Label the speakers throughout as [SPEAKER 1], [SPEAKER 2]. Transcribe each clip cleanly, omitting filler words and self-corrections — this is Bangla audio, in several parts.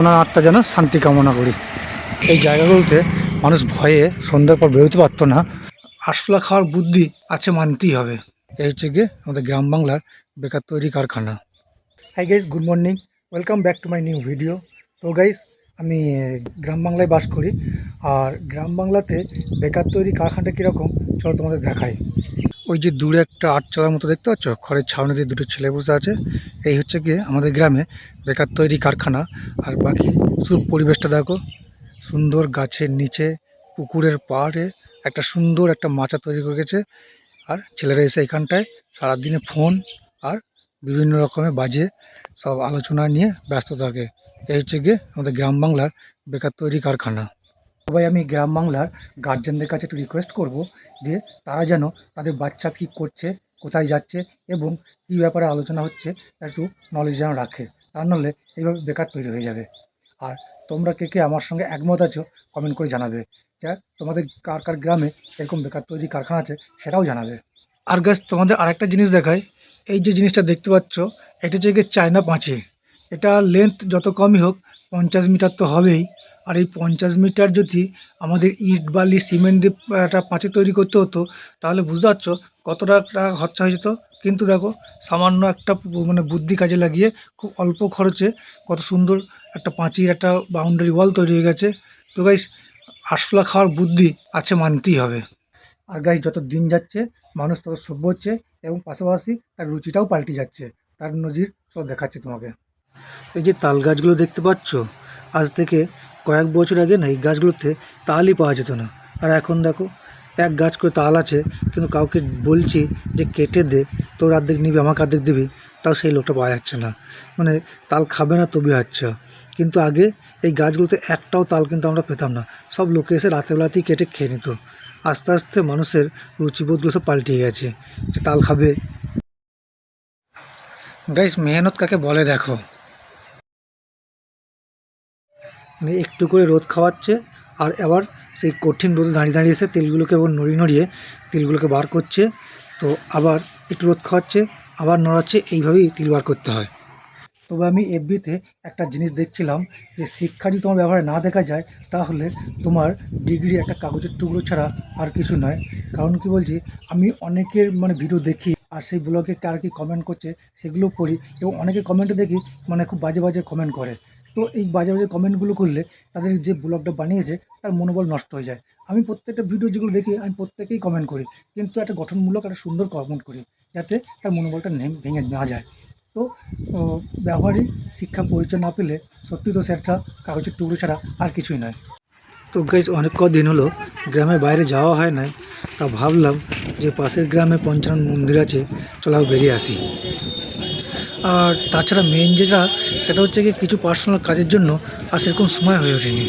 [SPEAKER 1] ওনার আত্মা যেন শান্তি কামনা করি। এই জায়গাগুলোতে মানুষ ভয়ে সন্ধ্যার পর বেরোতে পারতো না। আরশোলা খাওয়ার বুদ্ধি আছে মানতেই হবে। এই হচ্ছে গিয়ে আমাদের গ্রাম বাংলার বেকার তৈরি কারখানা। Hi guys, good morning, welcome back to my new video. তো গাইস, আমি গ্রাম বাংলায় বাস করি। আর গ্রাম বাংলাতে বেকার তৈরি কারখানাটা কীরকম চলো তোমাদের দেখাই। ওই যে দূরে একটা আটচালার মতো দেখতে পাচ্ছ, খড়ের ছাউনি দিয়ে দুটো ছেলে বসে আছে। এই হচ্ছে গিয়ে আমাদের গ্রামে বেকার তৈরি কারখানা। আর বাকি শুধু পরিবেশটা দেখো, সুন্দর গাছের নিচে পুকুরের পাড়ে একটা সুন্দর একটা মাচা তৈরি করে গেছে। আর ছেলেরা এসে এখানটায় সারাদিনে ফোন আর বিভিন্ন রকমের বাজে সব আলোচনা নিয়ে ব্যস্ত থাকে। এই হচ্ছে গিয়ে আমাদের গ্রাম বাংলার বেকার তৈরি কারখানা। সবাই আমি গ্রাম বাংলার গার্জেনদের কাছে একটু রিকোয়েস্ট করব যে তারা যেন তাদের বাচ্চা কী করছে, কোথায় যাচ্ছে এবং কী ব্যাপারে আলোচনা হচ্ছে একটু নলেজ যেন রাখে। তা নাহলে এইভাবে বেকার তৈরি হয়ে যাবে। আর তোমরা কে কে আমার সঙ্গে একমত আছো কমেন্ট করে জানাবে। যা তোমাদের কার কার গ্রামে এরকম বেকার তৈরি কারখানা আছে সেটাও জানাবে। আর গাছ তোমাদের আরেকটা জিনিস দেখায়। এই যে জিনিসটা দেখতে পাচ্ছ, এটা হচ্ছে গিয়ে চায়না পাঁচি। এটা লেন্থ যত কমই হোক 50 মিটার তো হবেই। আর এই 50 মিটার যদি আমাদের ইট বালি সিমেন্ট দিয়ে একটা পাঁচি তৈরি করতে হতো তাহলে বুঝতে পারছো কতটা টাকা খরচা হয়ে যেত। কিন্তু দেখো, সামান্য একটা মানে বুদ্ধি কাজে লাগিয়ে খুব অল্প খরচে কত সুন্দর একটা পাঁচির একটা বাউন্ডারি ওয়াল তৈরি হয়ে গেছে। তো গাইস, আরশোলা খাওয়ার বুদ্ধি আছে মানতেই হবে। আর গাইস, যত দিন যাচ্ছে মানুষ তত সভ্য হচ্ছে এবং পাশাপাশি তার রুচিটাও পাল্টে যাচ্ছে। তার নজির সব দেখাচ্ছে তোমাকে। এই যে তাল গাছগুলো দেখতে পাচ্ছ, আজ থেকে কয়েক বছর আগে না এই গাছগুলোতে তালই পাওয়া যেত না। আর এখন দেখো, এক গাছ করে তাল আছে, কিন্তু কাউকে বলছি যে কেটে দে, তোর অর্ধেক নিবি আমাকে অর্ধেক দিবি, তাও সেই লোকটা পাওয়া যাচ্ছে না। মানে তাল খাবে না তবে আচ্ছা। কিন্তু আগে এই গাছগুলোতে একটাও তাল কিন্তু আমরা পেতাম না। সব লোকে এসে রাতেরবেলাতেই কেটে খেয়ে নিত। আস্তে আস্তে মানুষের রুচিবোধগুলো সব পাল্টে গেছে যে তাল খাবে। গাইস, মেহনত কাকে বলে দেখো। মানে একটু করে রোদ খাওয়াচ্ছে আর আবার সেই কঠিন রোদে দাঁড়িয়ে দাঁড়িয়ে এসে তেলগুলোকে আবার নড়িয়ে নড়িয়ে তেলগুলোকে বার করছে। তো আবার একটু রোদ খাওয়াচ্ছে, আবার নড়াচ্ছে, এইভাবেই তেল বার করতে হয়। তবে আমি এফবিতে একটা জিনিস দেখছিলাম যে শিক্ষা যদি তোমার ব্যবহারে না দেখা যায় তাহলে তোমার ডিগ্রি একটা কাগজের টুকরো ছাড়া আর কিছু নয়। কারণ কি বলছি, আমি অনেকের মানে ভিডিও দেখি আর সেই ব্লগে কার কী কমেন্ট করছে সেগুলো পড়ি এবং অনেকের কমেন্টে দেখি মানে খুব বাজে বাজে কমেন্ট করে। তো এই বাজে বাজে কমেন্টগুলো করলে তাদের যে ব্লগটা বানিয়েছে তার মনোবল নষ্ট হয়ে যায়। আমি প্রত্যেকটা ভিডিও যেগুলো দেখি আমি প্রত্যেকেই কমেন্ট করি, কিন্তু একটা গঠনমূলক একটা সুন্দর কমেন্ট করি যাতে তার মনোবলটা ভেঙে না যায়। তো ব্যবহারিক শিক্ষা পরিচয় না পেলে সত্যি তো সে একটা কাগজের টুকরো ছাড়া আর কিছুই নয়। তো গাইস, অনেক কদিন হলো গ্রামের বাইরে যাওয়া হয় না, তা ভাবলাম যে পাশের গ্রামে পঞ্চানন মন্দির আছে, চলাও বেরিয়ে আসি। আর তাছাড়া মেন যেটা সেটা হচ্ছে কি কিছু পার্সোনাল কাজের জন্য আর সেরকম সময় হয়ে ওঠেনি।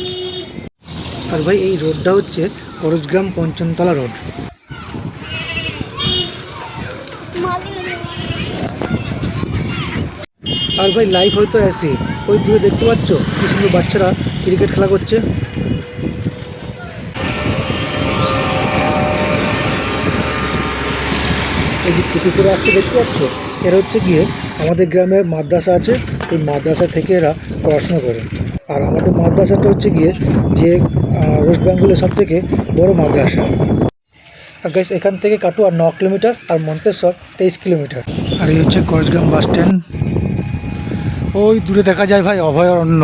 [SPEAKER 1] আর ভাই, এই রোডটা হচ্ছে করজগ্রাম পঞ্চমতলা রোড। আর ভাই, লাইভ হয়তো আসি ওই দূরে দেখতে পাচ্ছ কি সুন্দর বাচ্চারা ক্রিকেট খেলা করছে। এই যে টুপি করে আসছে দেখতে পাচ্ছ, এরা হচ্ছে গিয়ে আমাদের গ্রামে মাদ্রাসা আছে, ওই মাদ্রাসা থেকে এরা পড়াশোনা করে। আর আমাদের মাদ্রাসাটা হচ্ছে গিয়ে যে ওয়েস্ট বেঙ্গলের সব থেকে বড়ো মাদ্রাসা। আর গাইস, এখান থেকে কাটোয়া 9 কিলোমিটার আর মন্তেশ্বর 23 কিলোমিটার। আর এই হচ্ছে করজগ্রাম বাস স্ট্যান্ড। ওই দূরে দেখা যায় ভাই অভয়ারণ্য।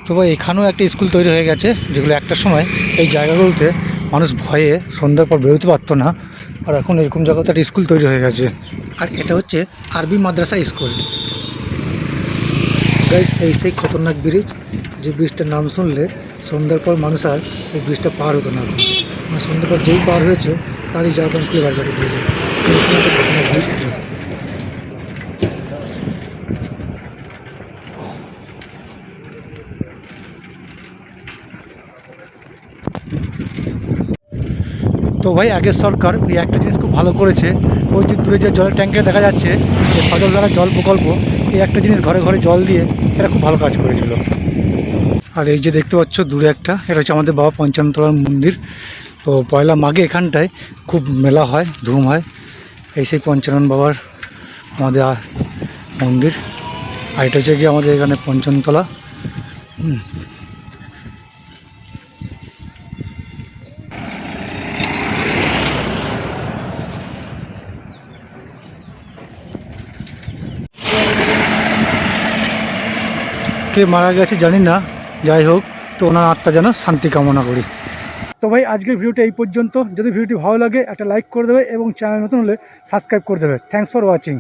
[SPEAKER 1] তো ভাই, এখানেও একটা স্কুল তৈরি হয়ে গেছে, যেগুলো একটা সময় এই জায়গাগুলোতে মানুষ ভয়ে সন্ধ্যার পর বেরোতে পারতো না। আর এখন এরকম জায়গাতে একটা স্কুল তৈরি হয়ে গেছে। আর এটা হচ্ছে আরবি মাদ্রাসা স্কুল। গাইস, এই সেই খতরনাক ব্রিজ, যে ব্রিজটার নাম শুনলে সন্ধ্যার পর মানুষ আর এই ব্রিজটা পার হতো না। মানে সন্ধ্যার পর যেই পার হয়েছে তারই জায়গা খুলে বাড়ি বাড়ি দিয়েছে। এরকম একটা খতরনাক ব্রিজ এটা। তো ভাই, আগের সরকার এই একটা জিনিস খুব ভালো করেছে। ওই যে দূরে যে জলের ট্যাঙ্কে দেখা যাচ্ছে যে সজলধারা জল প্রকল্প, এই একটা জিনিস ঘরে ঘরে জল দিয়ে এটা খুব ভালো কাজ করেছিল। আর এই যে দেখতে পাচ্ছ দূরে একটা, এটা হচ্ছে আমাদের বাবা পঞ্চানতলার মন্দির। তো পয়লা মাঘে এখানটায় খুব মেলা হয়, ধুম হয়। এই সেই পঞ্চানন বাবার আমাদের মন্দির। আর এটা হচ্ছে গিয়ে আমাদের এখানে পঞ্চমতলা। কে মারা গেছে জানি না, যাই হোক, তো ওনার আত্মা যেন শান্তি কামনা করি। তো ভাই আজকের ভিডিওটা এই পর্যন্ত। যদি ভিডিওটি ভালো লাগে একটা লাইক করে দেবে এবং চ্যানেল নতুন হলে সাবস্ক্রাইব করে দেবে। Thanks for watching.